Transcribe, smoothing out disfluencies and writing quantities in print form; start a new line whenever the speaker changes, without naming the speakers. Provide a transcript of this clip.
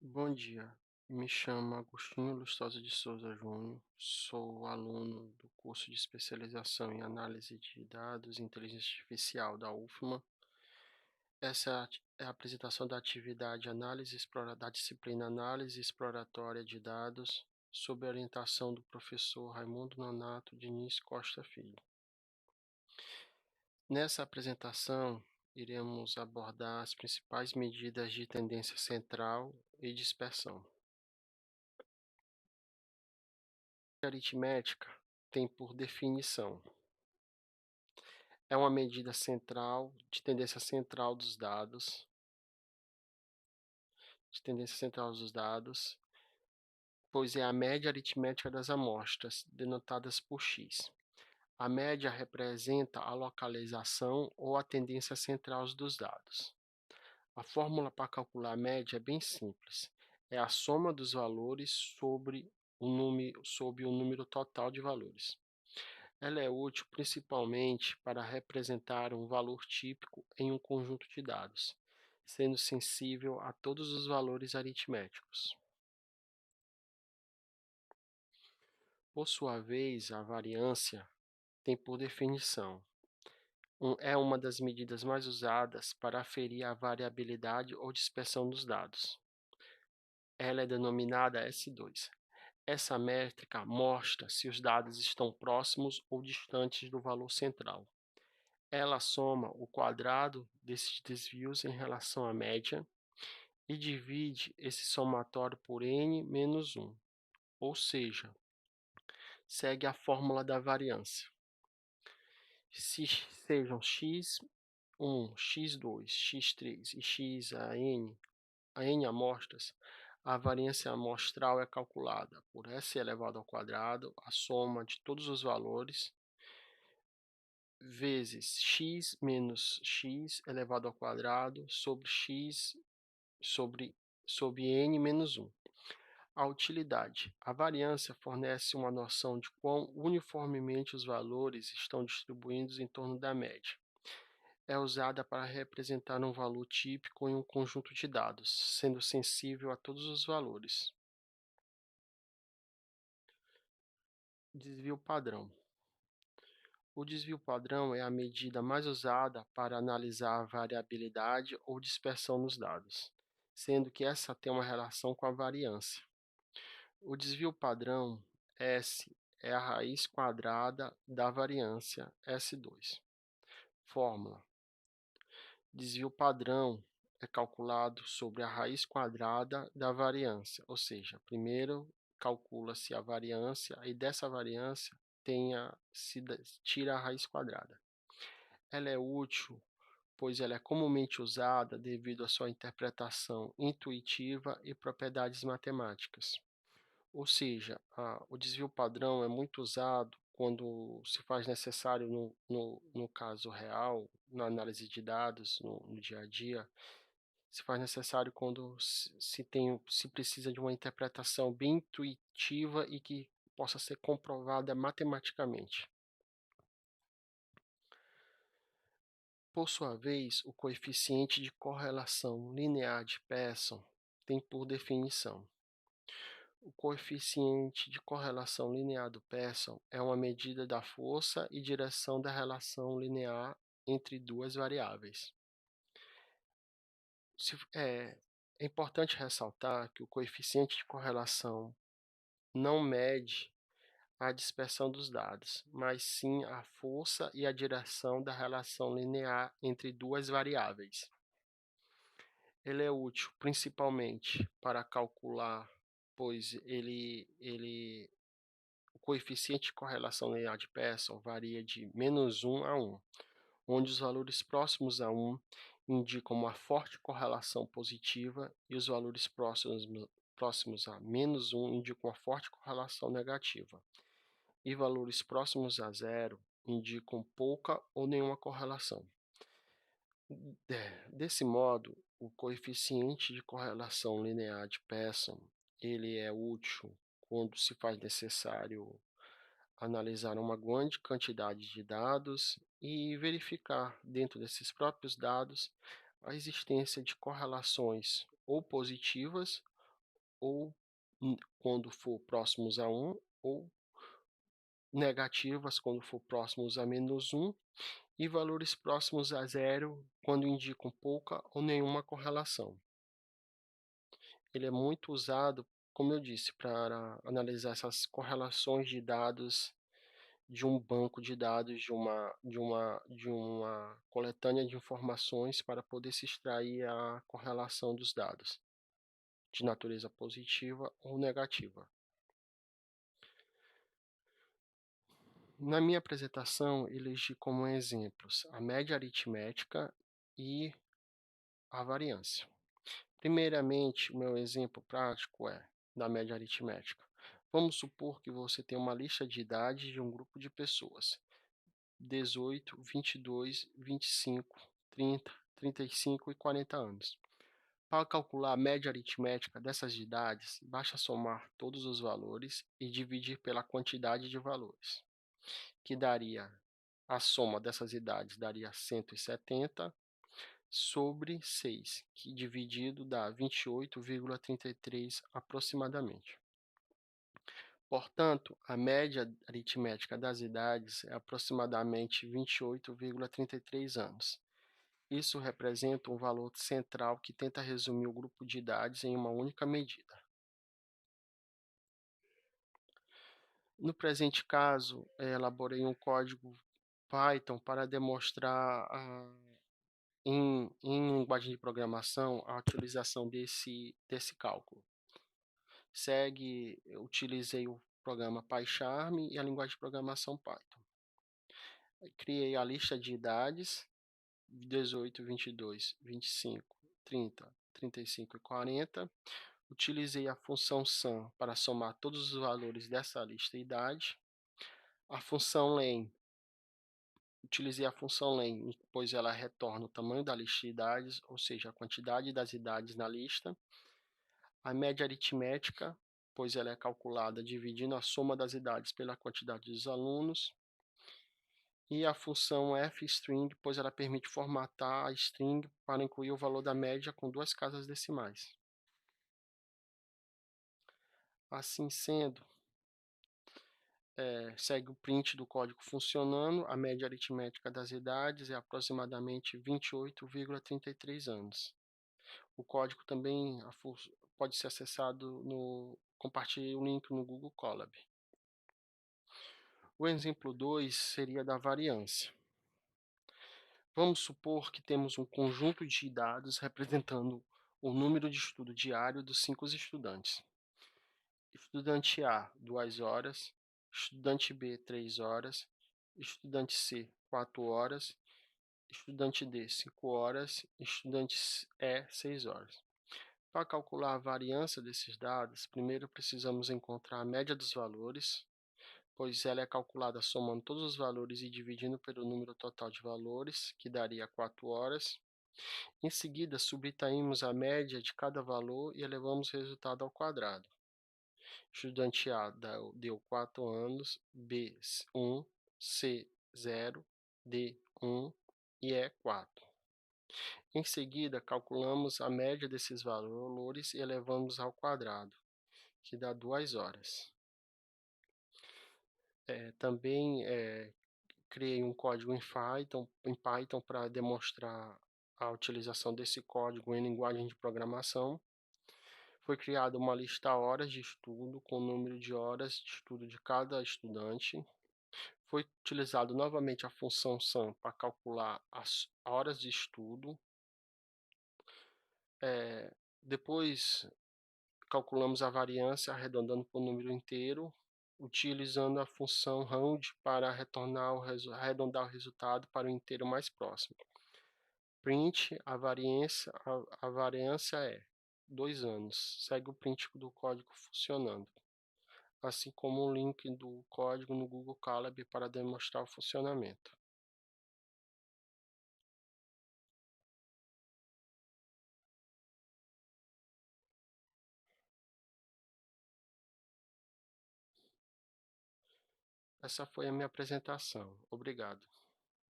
Bom dia, me chamo Agostinho Lustosa de Souza Júnior, sou aluno do curso de especialização em análise de dados e inteligência artificial da UFMA. Essa é a apresentação da atividade da disciplina Análise Exploratória de Dados, sob a orientação do professor Raimundo Nonato Diniz Costa Filho. Nessa apresentação, iremos abordar as principais medidas de tendência central e dispersão. A aritmética tem por definição, é uma medida central de tendência central dos dados, pois é a média aritmética das amostras, denotadas por x. A média representa a localização ou a tendência central dos dados. A fórmula para calcular a média é bem simples, é a soma dos valores sobre o número total de valores. Ela é útil principalmente para representar um valor típico em um conjunto de dados, sendo sensível a todos os valores aritméticos. Por sua vez, a variância tem por definição, é uma das medidas mais usadas para aferir a variabilidade ou dispersão dos dados. Ela é denominada S2. Essa métrica mostra se os dados estão próximos ou distantes do valor central. Ela soma o quadrado desses desvios em relação à média e divide esse somatório por n menos 1, ou seja, segue a fórmula da variância. Se sejam x1, x2, x3 e x a n amostras, a variância amostral é calculada por s elevado ao quadrado, a soma de todos os valores, vezes x menos x elevado ao quadrado sobre x sobre n menos 1. A utilidade. A variância fornece uma noção de quão uniformemente os valores estão distribuídos em torno da média. É usada para representar um valor típico em um conjunto de dados, sendo sensível a todos os valores. Desvio padrão. O desvio padrão é a medida mais usada para analisar a variabilidade ou dispersão nos dados, sendo que essa tem uma relação com a variância. O desvio padrão S é a raiz quadrada da variância S2. Fórmula: desvio padrão é calculado sobre a raiz quadrada da variância, ou seja, primeiro calcula-se a variância e dessa variância se tira a raiz quadrada. Ela é útil, pois ela é comumente usada devido à sua interpretação intuitiva e propriedades matemáticas. Ou seja, o desvio padrão é muito usado quando se faz necessário no caso real, na análise de dados, no dia a dia, se faz necessário quando se precisa de uma interpretação bem intuitiva e que possa ser comprovada matematicamente. Por sua vez, o coeficiente de correlação linear de Pearson tem por definição. O coeficiente de correlação linear do Pearson é uma medida da força e direção da relação linear entre duas variáveis. É importante ressaltar que o coeficiente de correlação não mede a dispersão dos dados, mas sim a força e a direção da relação linear entre duas variáveis. Ele é útil principalmente para calcular, pois o coeficiente de correlação linear de Pearson varia de -1 a 1, onde os valores próximos a 1 indicam uma forte correlação positiva e os valores próximos a -1 indicam uma forte correlação negativa, e valores próximos a 0 indicam pouca ou nenhuma correlação. Desse modo, o coeficiente de correlação linear de Pearson ele é útil quando se faz necessário analisar uma grande quantidade de dados e verificar dentro desses próprios dados a existência de correlações ou positivas ou quando for próximos a 1, ou negativas quando for próximos a -1, e valores próximos a zero quando indicam pouca ou nenhuma correlação. Ele é muito usado, como eu disse, para analisar essas correlações de dados de um banco de dados, de uma coletânea de informações para poder se extrair a correlação dos dados, de natureza positiva ou negativa. Na minha apresentação, elegi como exemplos a média aritmética e a variância. Primeiramente, o meu exemplo prático é da média aritmética. Vamos supor que você tem uma lista de idades de um grupo de pessoas: 18, 22, 25, 30, 35 e 40 anos. Para calcular a média aritmética dessas idades, basta somar todos os valores e dividir pela quantidade de valores, que daria a soma dessas idades daria 170 sobre 6, que dividido dá 28,33 aproximadamente. Portanto, a média aritmética das idades é aproximadamente 28,33 anos. Isso representa um valor central que tenta resumir o grupo de idades em uma única medida. No presente caso, elaborei um código Python para demonstrar em linguagem de programação a utilização desse cálculo. Utilizei o programa PyCharm e a linguagem de programação Python. Criei a lista de idades 18, 22, 25, 30, 35 e 40. Utilizei a função sum para somar todos os valores dessa lista de idade. A função len, utilizei a função len, pois ela retorna o tamanho da lista de idades, ou seja, a quantidade das idades na lista. A média aritmética, pois ela é calculada dividindo a soma das idades pela quantidade dos alunos. E a função fstring, pois ela permite formatar a string para incluir o valor da média com 2 casas decimais. Assim sendo, segue o print do código funcionando, a média aritmética das idades é aproximadamente 28,33 anos. O código também pode ser acessado compartilhei o link no Google Colab. O exemplo 2 seria da variância. Vamos supor que temos um conjunto de dados representando o número de estudo diário dos 5 estudantes. Estudante A, 2 horas, estudante B, 3 horas, estudante C, 4 horas, estudante D, 5 horas, estudante E, 6 horas. Para calcular a variância desses dados, primeiro precisamos encontrar a média dos valores, pois ela é calculada somando todos os valores e dividindo pelo número total de valores, que daria 4 horas. Em seguida, subtraímos a média de cada valor e elevamos o resultado ao quadrado. Estudante A deu 4 anos, B 1, C 0, D 1 e E 4. Em seguida, calculamos a média desses valores e elevamos ao quadrado, que dá 2 horas. Também criei um código em Python para demonstrar a utilização desse código em linguagem de programação. Foi criada uma lista horas de estudo com o número de horas de estudo de cada estudante. Foi utilizado novamente a função sum para calcular as horas de estudo. Depois, calculamos a variância arredondando para o número inteiro, utilizando a função round para arredondar o resultado para o inteiro mais próximo. Print, a variância é 2 anos. Segue o print do código funcionando, assim como o link do código no Google Colab para demonstrar o funcionamento. Essa foi a minha apresentação. Obrigado.